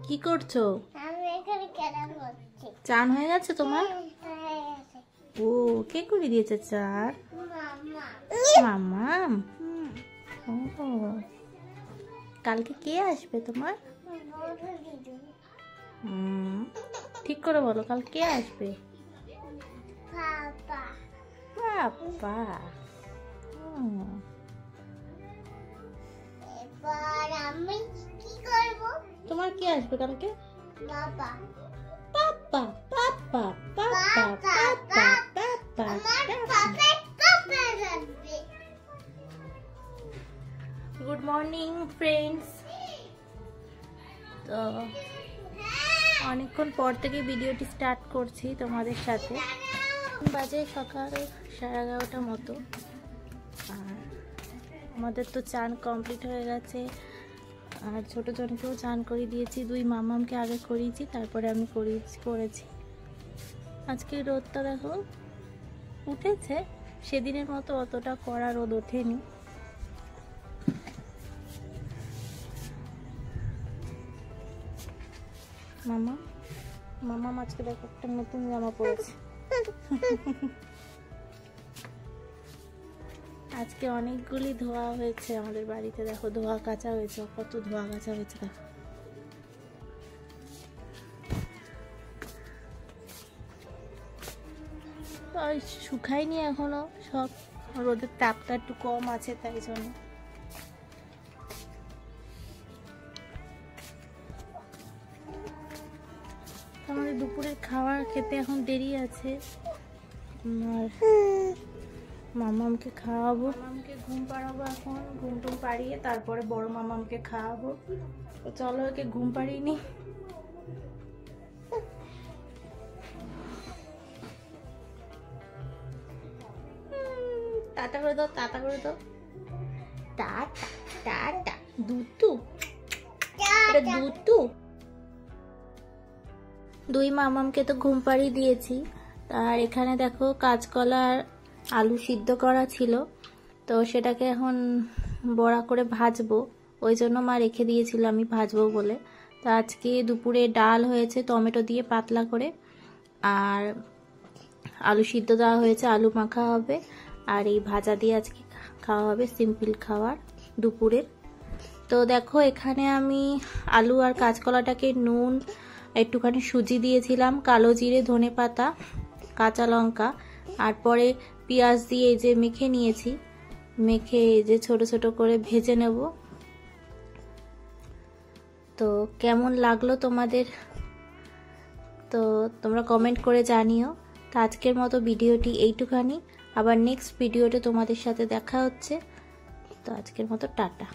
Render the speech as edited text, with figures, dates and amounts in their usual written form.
কি করছো? আমি এখানে খেলা করছি। চান হয়ে গেছে তোমার? হয়ে গেছে। ও কে করে দিয়েছে চান? মামা। মাম্মাম। ও কালকে কে আসবে তোমার? বড় দিদি। ঠিক করে বলো, কাল কে আসবে? পাপা। পাপা। এবার আমি কি করব? তোমার কে আসবে কালকে? বাবা। পাপা পাপা পাপা পাপা পাপা। আমার পাপা পাপা আসবে। Good morning friends. তো অনেকক্ষণ পর থেকে ভিডিওটি স্টার্ট করছি তোমাদের সাথে। বাজে সকাল 11:30 মতো। আর আমাদের তো চান কমপ্লিট হয়ে গেছে। আর ছোটো জনকেও চান করে দিয়েছি, 2 মামামকে আগে করিয়েছি, তারপরে আমি করেছি। আজকে রোদটা দেখো উঠেছে, সেদিনের মতো অতটা কড়া রোদ ওঠেনি। মামা আজকে দেখো একটা নতুন জামা পরেছে। আজকে অনেকগুলি ধোয়া হয়েছে আমাদের বাড়িতে, দেখো ধোয়া কাচা হয়েছে, কত ধোয়া কাচা হয়েছে দেখো। শুকায়নি এখনো, সব রোদের তাপটা একটু কম আছে তাই জন্য। আমাদের দুপুরের খাবার খেতে এখন দেরি আছে। আর মামামকে খাওয়াবো, মামামকে ঘুম পাড়াবো, এখন ঘুম টুম পাড়িয়ে তারপরে বড় মামামকে খাওয়াবো। তো চলো ওকে ঘুম পাড়িয়ে নি। টাটা করে দাও, টাটা করে দাও, টাটা টাটা। দুতু, এটা দুতু। 2 মামামকে তো ঘুম পাড়িয়ে দিয়েছি। আর এখানে দেখো কাঁচকলা আর আলু সিদ্ধ করা ছিল, তো সেটাকে এখন বড়া করে ভাজবো। ওই জন্য মা রেখে দিয়েছিল আমি ভাজবো বলে। তো আজকে দুপুরে ডাল হয়েছে টমেটো দিয়ে পাতলা করে, আর আলু সিদ্ধ দেওয়া হয়েছে, আলু মাখা হবে, আর এই ভাজা দিয়ে আজকে খাওয়া হবে, সিম্পল খাবার দুপুরের। তো দেখো এখানে আমি আলু আর কাঁচকলাটাকে নুন, একটুখানি সুজি দিয়েছিলাম, কালো জিরে, ধনেপাতা, কাঁচা লঙ্কা, আর পরে পেঁয়াজ দিয়ে এই যে মেখে নিয়েছি। মেখে এই যে ছোট ছোট করে ভেজে নেব। তো কেমন লাগলো তোমাদের, তো তোমরা কমেন্ট করে জানিও। তো আজকের মতো ভিডিওটি এইটুখানি, আবার নেক্সট ভিডিওতে তোমাদের সাথে দেখা হচ্ছে। তো আজকের মতো টাটা।